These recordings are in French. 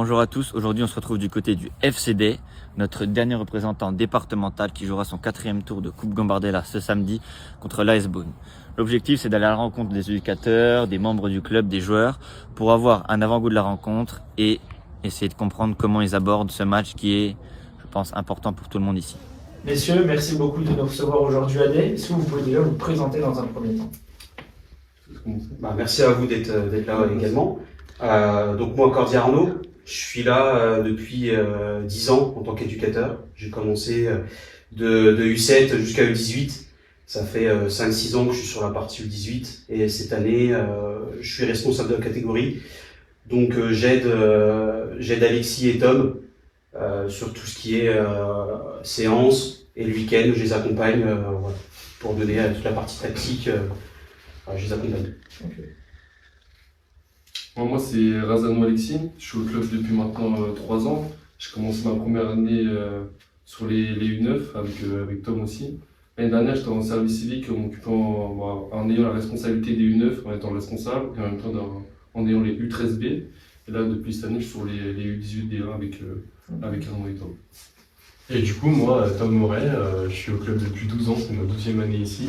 Bonjour à tous, aujourd'hui on se retrouve du côté du FCD, notre dernier représentant départemental qui jouera son 4e tour de Coupe Gambardella ce samedi contre l'AS Beaune. L'objectif c'est d'aller à la rencontre des éducateurs, des membres du club, des joueurs pour avoir un avant-goût de la rencontre et essayer de comprendre comment ils abordent ce match qui est, je pense, important pour tout le monde ici. Messieurs, merci beaucoup de nous recevoir aujourd'hui à Day. Est-ce que vous pouvez déjà vous présenter dans un premier temps? Merci à vous d'être là également. Donc moi, Cordy Arnaud, je suis là depuis 10 ans en tant qu'éducateur. J'ai commencé de U7 jusqu'à U18. Ça fait 5-6 ans que je suis sur la partie U18 et cette année, je suis responsable de la catégorie. Donc j'aide Alexis et Tom sur tout ce qui est séance et le week-end, je les accompagne voilà, pour donner toute la partie tactique. Je les accompagne. Okay. Moi c'est Razano Alexis, je suis au club depuis maintenant 3 ans. J'ai commencé ma première année sur les U9 avec Tom aussi. L'année dernière j'étais en service civique en ayant la responsabilité des U9, en étant responsable et en même temps en ayant les U13B. Et là depuis cette année je suis sur les U18D1 avec Arnaud et Tom. Et du coup moi Tom Moret, je suis au club depuis 12 ans, c'est ma 12e année ici.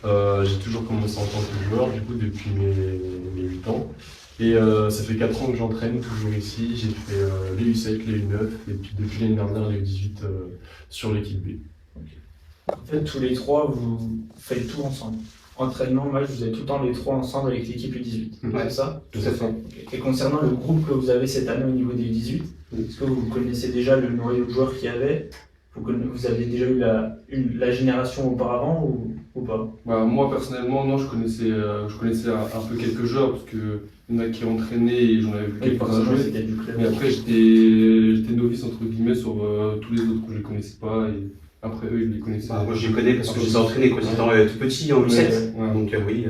J'ai toujours commencé en tant que joueur du coup depuis mes 8 ans. Et ça fait 4 ans que j'entraîne toujours ici. J'ai fait les U7, les U9 et puis depuis l'année dernière les U18 sur l'équipe B. En fait, tous les trois, vous faites tout ensemble. Entraînement, match, vous êtes tout le temps les trois ensemble avec l'équipe U18. Ouais, c'est ça? tout à fait. Okay. Et concernant le groupe que vous avez cette année au niveau des U18, est-ce que vous connaissez déjà le noyau de joueurs qu'il y avait? Vous avez déjà eu la génération auparavant ou pas? Moi personnellement non, je connaissais un peu quelques joueurs parce que il y en a qui entraînaient et j'en avais vu quelques-uns jouer. Mais après j'étais novice entre guillemets sur tous les autres que je ne connaissais pas et après eux ils les connaissaient. Moi je les connais parce que je les ai entraînés quand j'étais tout petit en U7. Ouais. Donc oui,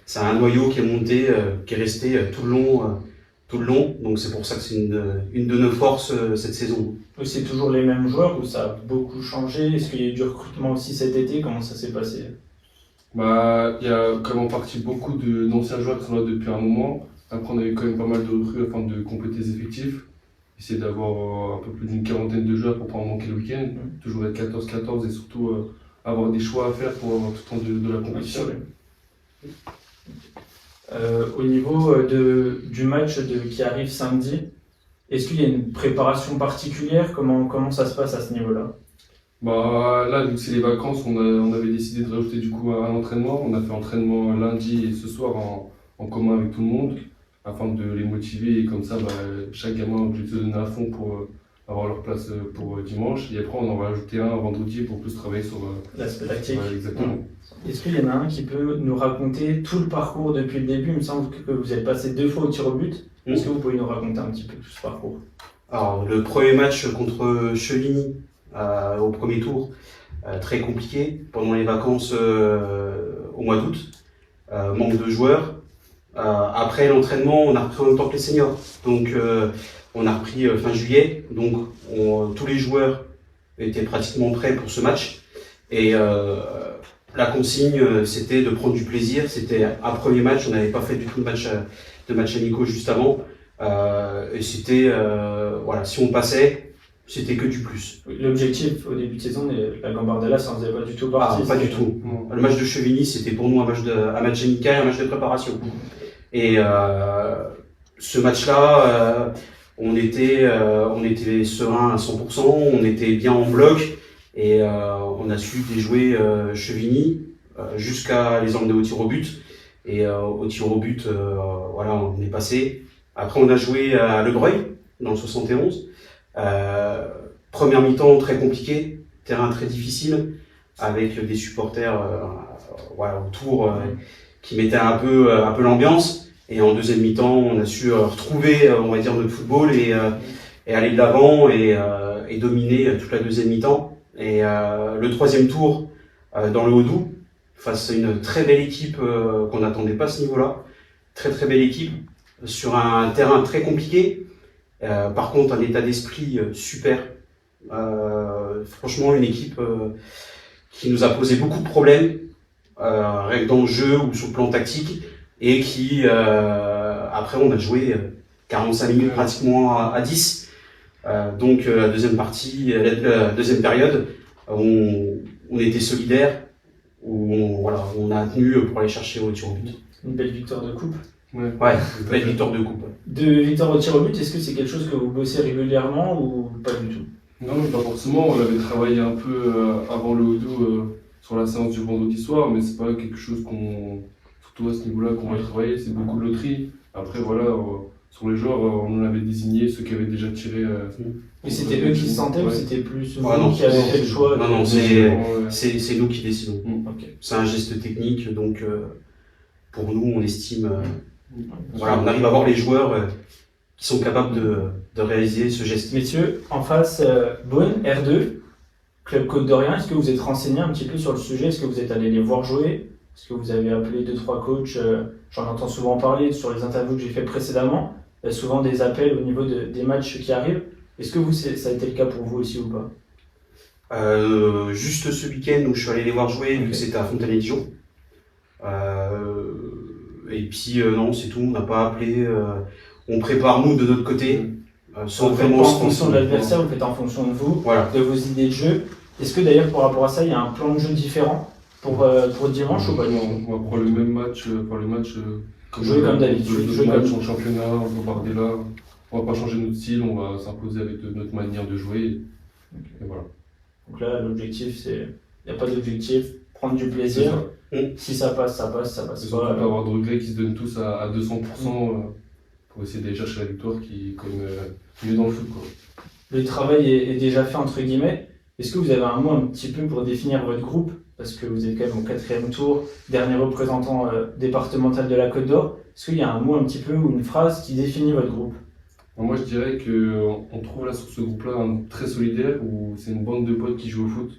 c'est un noyau qui est monté, qui est resté tout le long. Donc c'est pour ça que c'est une de nos forces cette saison. C'est toujours les mêmes joueurs ou ça a beaucoup changé? Est-ce qu'il y a eu du recrutement aussi cet été? Comment ça s'est passé? Il y a quand même en partie beaucoup d'anciens joueurs qui sont là depuis un moment. Après on a eu quand même pas mal de recrues afin de compléter les effectifs. Essayer d'avoir un peu plus d'une quarantaine de joueurs pour ne pas en manquer le week-end. Toujours être 14-14 et surtout avoir des choix à faire pour avoir tout le temps de la compétition. Au niveau du match qui arrive samedi, est-ce qu'il y a une préparation particulière? Comment ça se passe à ce niveau-là? Là, vu que c'est les vacances, on avait décidé de rajouter du coup un entraînement. On a fait entraînement lundi et ce soir en commun avec tout le monde afin de les motiver et comme ça, chaque gamin est obligé de se donner à fond pour avoir leur place pour dimanche. Et après, on en va rajouter un vendredi pour plus travailler sur l'aspect tactique. Exactement. Est-ce qu'il y en a un qui peut nous raconter tout le parcours depuis le début? Il me semble que vous êtes passé 2 fois au tir au but. Est-ce que vous pouvez nous raconter un petit peu tout ce parcours? Alors, le premier match contre Chevigny au premier tour, très compliqué pendant les vacances au mois d'août, manque de joueurs. Après l'entraînement, on a repris en même temps que les seniors, donc on a repris fin juillet, donc tous les joueurs étaient pratiquement prêts pour ce match et la consigne c'était de prendre du plaisir. C'était un premier match, on n'avait pas fait du tout de match amicaux juste avant et c'était voilà, si on passait, c'était que du plus. L'objectif au début de saison, la Gambardella, ça ne faisait pas du tout partie. Pas du tout. Le match de Chevigny, c'était pour nous un match amical et un match de préparation. Et ce match-là, on était serein à 100%, on était bien en bloc et on a su déjouer Chevigny jusqu'à les emmener au tir au but. Et au tir au but, voilà, on est passé. Après, on a joué à Le Breuil, dans le 71. Première mi-temps très compliqué, terrain très difficile, avec des supporters voilà, autour qui mettaient un peu l'ambiance. Et en deuxième mi-temps, on a su retrouver, on va dire, notre football et aller de l'avant et dominer toute la deuxième mi-temps. Et le troisième tour, dans le Haut-Doubs, face à une très belle équipe qu'on n'attendait pas à ce niveau-là. Très très belle équipe, sur un terrain très compliqué. Par contre, un état d'esprit super. Franchement, une équipe qui nous a posé beaucoup de problèmes, rien que dans le jeu ou sur le plan tactique, et qui, après, on a joué 45 minutes pratiquement à 10. Donc la deuxième partie, la deuxième période, on était solidaires, on a tenu pour aller chercher au tir au but. Une belle victoire de coupe. Ouais, belle victoire de coupe. De victoire au tir au but, est-ce que c'est quelque chose que vous bossez régulièrement ou pas du tout? Non, pas forcément. On avait travaillé un peu avant le Hodo sur la séance du vendredi soir, mais c'est pas quelque chose surtout à ce niveau-là, qu'on va travailler. C'est beaucoup de loterie. Après, voilà, sur les joueurs, on en avait désigné ceux qui avaient déjà tiré. Et c'était eux qui se sentaient ou c'était plus vous non, qui avez fait le choix? Non, c'est nous qui décidons. Ok. C'est un geste technique, donc pour nous, on estime. Voilà, on arrive à voir les joueurs qui sont capables de réaliser ce geste. Messieurs, en face, Beaune, R2, Club Côte d'Orient, est-ce que vous êtes renseigné un petit peu sur le sujet? Est-ce que vous êtes allé les voir jouer? Est-ce que vous avez appelé 2-3 coachs? J'en entends souvent parler sur les interviews que j'ai fait précédemment. Il y a souvent des appels au niveau des matchs qui arrivent. Est-ce que ça a été le cas pour vous aussi ou pas? Juste ce week-end où je suis allé les voir jouer, vu que c'était à Fontaine-et-Dijon. Et puis non, c'est tout, on n'a pas appelé. On prépare nous de notre côté. Sans Vous faites vraiment pas en fonction de l'adversaire, vous faites en fonction de vous, Voilà. de vos idées de jeu. Est-ce que d'ailleurs par rapport à ça, il y a un plan de jeu différent pour dimanche ou pas? On va prendre le même match, Jouer comme d'habitude, jouer match comme- en championnat, on va barder là. On va pas changer notre style, on va s'imposer avec notre manière de jouer. Et voilà. Donc là, l'objectif, il n'y a pas d'objectif, prendre du C'est plaisir. ça. Si ça passe, ça passe, ça passe On ne pas. peut pas avoir de regrets, qui se donnent tous à 200% pour essayer d'aller chercher la victoire qui est quand même mieux dans le foot, quoi. Le travail est déjà fait, entre guillemets. Est-ce que vous avez un mot un petit peu pour définir votre groupe? Parce que vous êtes quand même au 4e tour, dernier représentant départemental de la Côte d'Or. Est-ce qu'il y a un mot un petit peu ou une phrase qui définit votre groupe? Moi, je dirais qu'on trouve là sur ce groupe-là très solidaire, où c'est une bande de potes qui jouent au foot.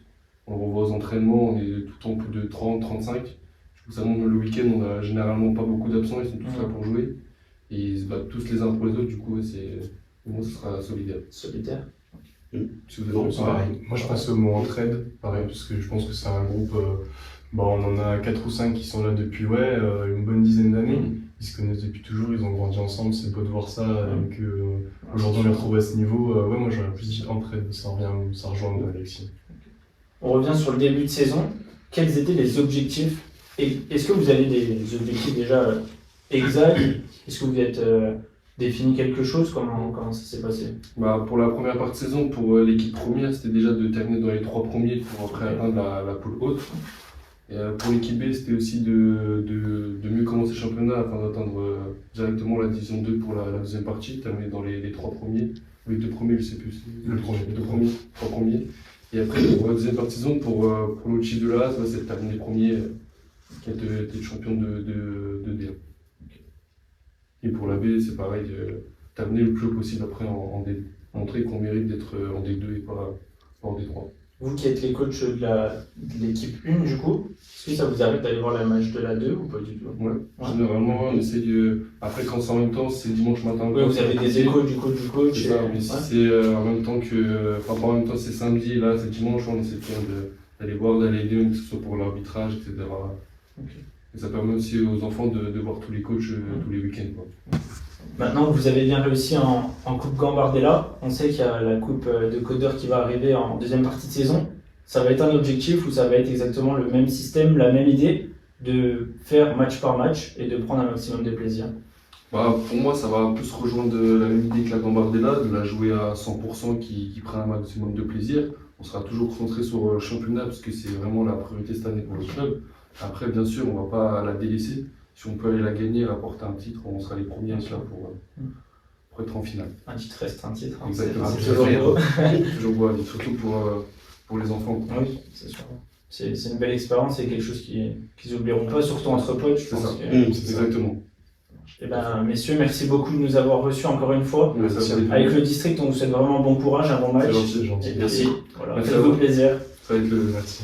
On revoit aux entraînements, on est tout le temps plus de 30, 35. Du coup, ça montre le week-end, on n'a généralement pas beaucoup d'absents, ils sont tous là pour jouer. Et ils se battent tous les uns pour les autres, du coup, moi, ce sera solidaire. Solidaire. Si vous êtes Non, d'accord. c'est pareil. Moi je passe au mot entraide, pareil, parce que je pense que c'est un groupe, on en a 4 ou 5 qui sont là depuis une bonne dizaine d'années. Ils se connaissent depuis toujours, ils ont grandi ensemble, c'est beau de voir ça, et que aujourd'hui on les retrouve à ce niveau. Moi j'aurais plus dit entraide, ça rejoint Alexis. On revient sur le début de saison. Quels étaient les objectifs? Et est-ce que vous avez des objectifs déjà exacts? Est-ce que vous êtes défini quelque chose? Comment ça s'est passé? Pour la première partie de saison, pour l'équipe première, c'était déjà de terminer dans les 3 premiers pour après atteindre la poule haute. Et pour l'équipe B, c'était aussi de mieux commencer le championnat afin d'atteindre directement la division 2 pour la deuxième partie, terminer dans les 3 premiers, ou les 2 premiers, je sais plus. Le premier. Les 3 premiers. Et après, pour la deuxième partie de saison, pour l'autre chiffre de là, c'est de terminer premier, qui était champion de D1. Et pour la B, c'est pareil, terminer le plus haut possible après en D2. Montrer qu'on mérite d'être en D2 et pas en D3. Vous qui êtes les coachs de l'équipe 1 du coup, est-ce que ça vous arrive d'aller voir la match de la 2 ou pas du tout? Ouais, généralement, on essaye. Après, quand c'est en même temps, c'est dimanche matin. Ouais, vous avez des échos du coach. C'est ça, mais si c'est en même temps pas en même temps, c'est samedi, là c'est dimanche, on essaie d'aller voir, d'aller aider, que ce soit pour l'arbitrage, etc. Ok. Et ça permet aussi aux enfants de voir tous les coachs tous les week-ends, quoi. Maintenant que vous avez bien réussi en Coupe Gambardella, on sait qu'il y a la Coupe de Côte d'Or qui va arriver en deuxième partie de saison. Ça va être un objectif ou ça va être exactement le même système, la même idée de faire match par match et de prendre un maximum de plaisir? Pour moi, ça va plus rejoindre la même idée que la Gambardella, de la jouer à 100%, qui prend un maximum de plaisir. On sera toujours concentré sur le championnat parce que c'est vraiment la priorité cette année pour le club. Après, bien sûr, on ne va pas la délaisser. Si on peut aller la gagner et rapporter un titre, on sera les premiers à être là pour être en finale. Un titre reste un titre. Exactement. C'est toujours beau. Toujours beau, surtout pour les enfants. Oui, c'est sûr. C'est une belle expérience et quelque chose qu'ils n'oublieront pas, surtout entre potes, je C'est pense. ça. Que- Exactement. Eh ben, messieurs, merci beaucoup de nous avoir reçus encore une fois. Merci. Avec le district, on vous souhaite vraiment bon courage, un bon match. C'est gentil, gentil. Et puis, Merci. Voilà, Merci à faites-vous vous. plaisir. Ça va être le. Merci.